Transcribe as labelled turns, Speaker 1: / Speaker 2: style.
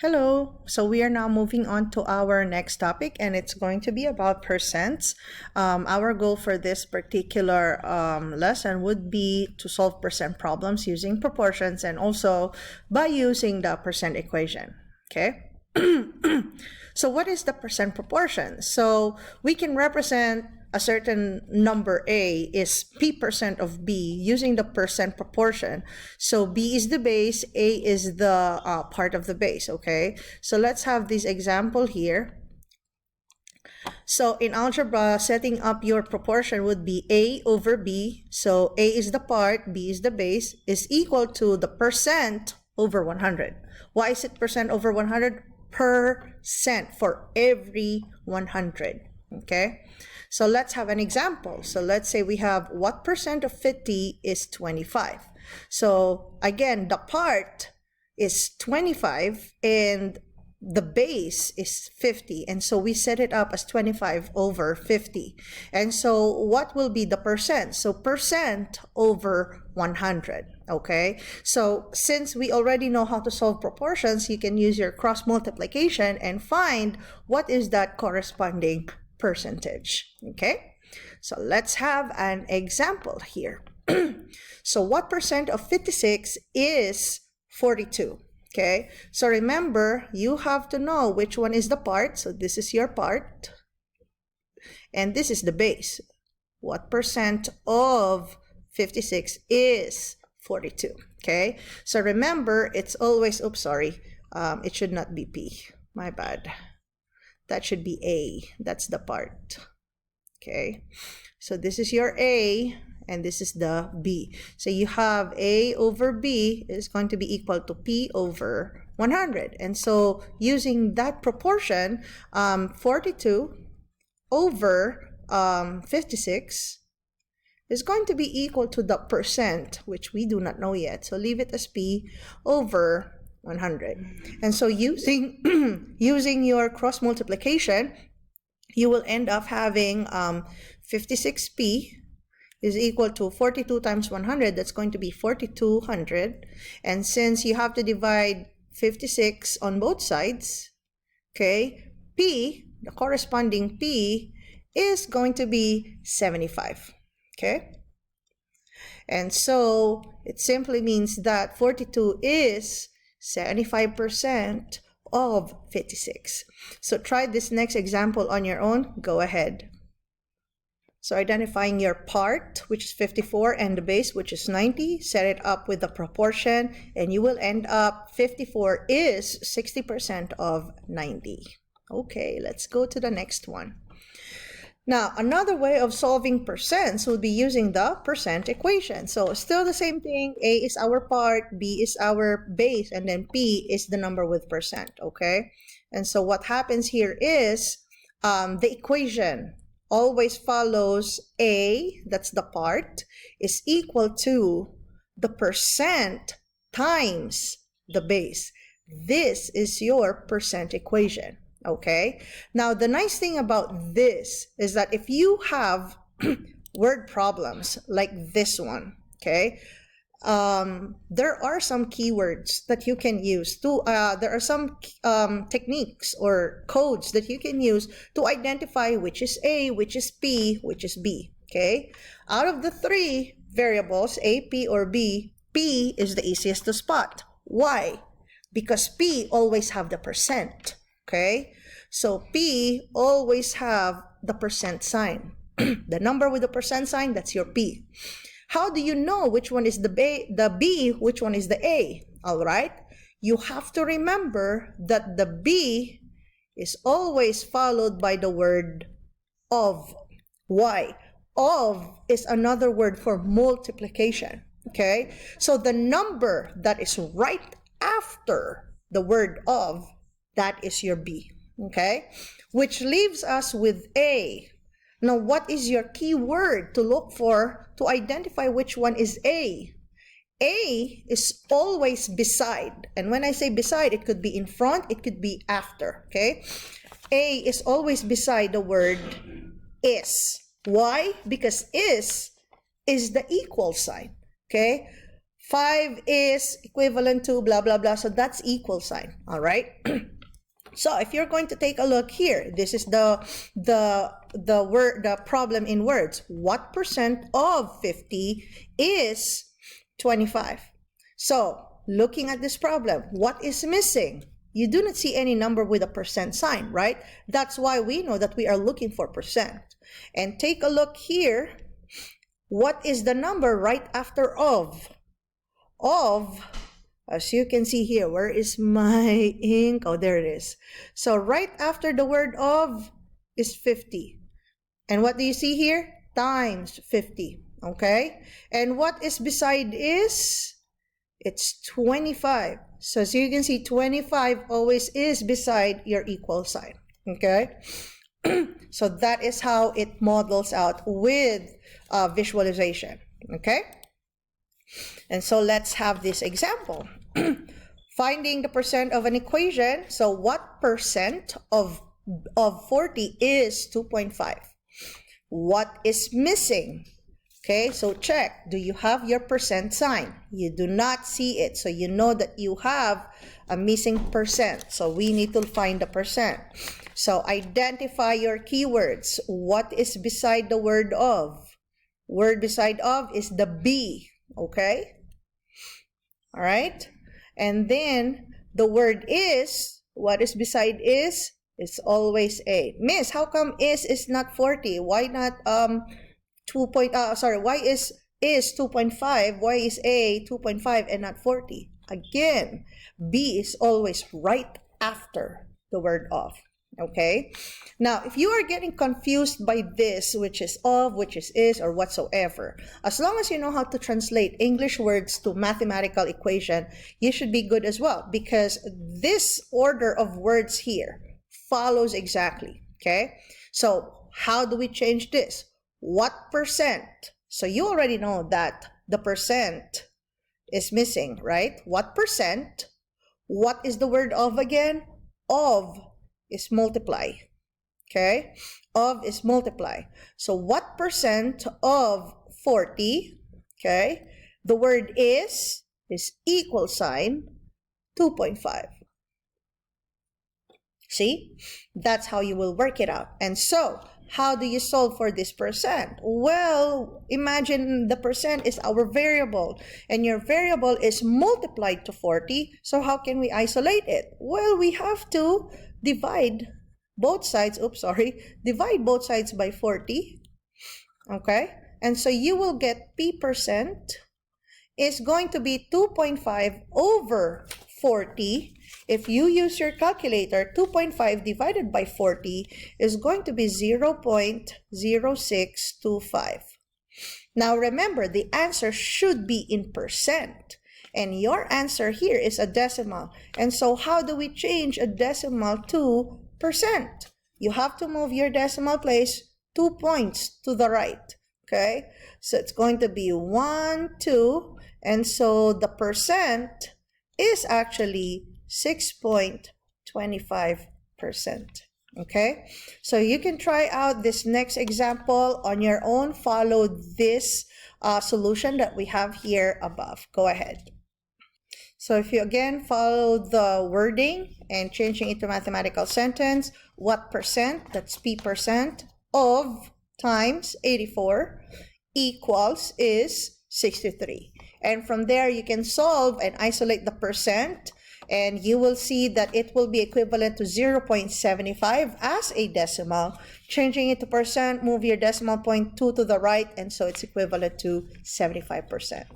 Speaker 1: Hello. So we are now moving on to our next topic, and it's going to be about percents. Our goal for this particular lesson would be to solve percent problems using proportions and also by using the percent equation. Okay. So what is the percent proportion? So we can represent a certain number A is P% of B using the percent proportion. So B is the base, A is the part of the base, okay? So let's have this example here. So in algebra, setting up your proportion would be A over B. So A is the part, B is the base, is equal to the percent over 100. Why is it percent over 100? Percent for every 100, okay? So let's have an example. So let's say we have what percent of 50 is 25. So again, the part is 25 and the base is 50. And so we set it up as 25 over 50. And so what will be the percent? So percent over 100. Okay, so since we already know how to solve proportions, you can use your cross multiplication and find what is that corresponding percentage. Okay, so let's have an example here. So what percent of 56 is 42? Okay, so remember, you have to know which one is the part. So this is your part and this is the base. What percent of 56 is 42? Okay, so remember, it's always, it should not be P, my bad. That should be A, that's the part. Okay, so this is your A and this is the B. So you have A over B is going to be equal to P over 100. And so using that proportion, 42 over 56 is going to be equal to the percent, which we do not know yet. So leave it as P over 100. And so using using your cross multiplication, you will end up having 56P is equal to 42 times 100. That's going to be 4200. And since you have to divide 56 on both sides, okay, P, the corresponding P, is going to be 75. Okay, and so it simply means that 42 is 75% of 56. So try this next example on your own. Go ahead. So identifying your part, which is 54, and the base, which is 90, set it up with the proportion, and you will end up 54 is 60% of 90. Okay, let's go to the next one. Now, another way of solving percents would be using the percent equation. So still the same thing. A is our part, B is our base, and then P is the number with percent, okay? And so what happens here is the equation always follows A, that's the part, is equal to the percent times the base. This is your percent equation. Okay, now the nice thing about this is that if you have word problems like this one, okay, there are some keywords that you can use to, there are some techniques or codes that you can use to identify which is A, which is P, which is B, okay? Out of the three variables, A, P, or B, P is the easiest to spot. Why? Because P always have the percent. Okay, so P always have the percent sign. The number with the percent sign, that's your P. How do you know which one is the B, which one is the A? All right, you have to remember that the B is always followed by the word of. Why? Of is another word for multiplication. Okay, so the number that is right after the word of, that is your B, okay? Which leaves us with A. Now, what is your key word to look for to identify which one is A? A is always beside. And when I say beside, it could be in front, it could be after, okay? A is always beside the word is. Why? Because is the equal sign, okay? 5 is equivalent to blah, blah, blah. So that's equal sign, all right? So if you're going to take a look here, this is the problem in words. What percent of 50 is 25? So looking at this problem, what is missing? You do not see any number with a percent sign, right? That's why we know that we are looking for percent. And take a look here. What is the number right after of? Of, as you can see here, where is my ink? Oh, there it is. So right after the word of is 50. And what do you see here? Times 50, okay? And what is beside is, it's 25. So as you can see, 25 always is beside your equal sign, okay? So that is how it models out with visualization, okay? And so let's have this example. Finding the percent of an equation. So what percent of 40 is 2.5? What is missing? Okay, so check. Do you have your percent sign? You do not see it. So you know that you have a missing percent. So we need to find the percent. So identify your keywords. What is beside the word of? Word beside of is the B. Okay? All right? And then the word is, what is beside is? It's always A. Miss, how come is not 40? Why not why is 2.5? Why is A 2.5 and not 40? Again, B is always right after the word of. Okay? Now, if you are getting confused by this, which is of, which is, or whatsoever, as long as you know how to translate English words to mathematical equation, you should be good as well, because this order of words here follows exactly. Okay? So, how do we change this? What percent? So you already know that the percent is missing, right? What percent? What is the word of again? Of is multiply. Okay? Of is multiply. So what percent of 40? Okay? The word is equal sign 2.5. See? That's how you will work it out. And so, how do you solve for this percent? Well, imagine the percent is our variable, and your variable is multiplied to 40. So how can we isolate it? Well, we have to divide both sides. Divide both sides by 40. Okay? And so you will get P percent is going to be 2.5 over 40. If you use your calculator, 2.5 divided by 40 is going to be 0.0625. Now remember, the answer should be in percent. And your answer here is a decimal. And so how do we change a decimal to percent? You have to move your decimal place 2 points to the right. Okay? So it's going to be 1, 2. And so the percent is actually 6.25%. Okay, so you can try out this next example on your own. Follow this solution that we have here above. Go ahead. So if you again follow the wording and changing it to mathematical sentence, what percent, that's P percent, of times 84 equals is 63. And from there, you can solve and isolate the percent, and you will see that it will be equivalent to 0.75 as a decimal. Changing it to percent, move your decimal point 2 to the right, and so it's equivalent to 75%.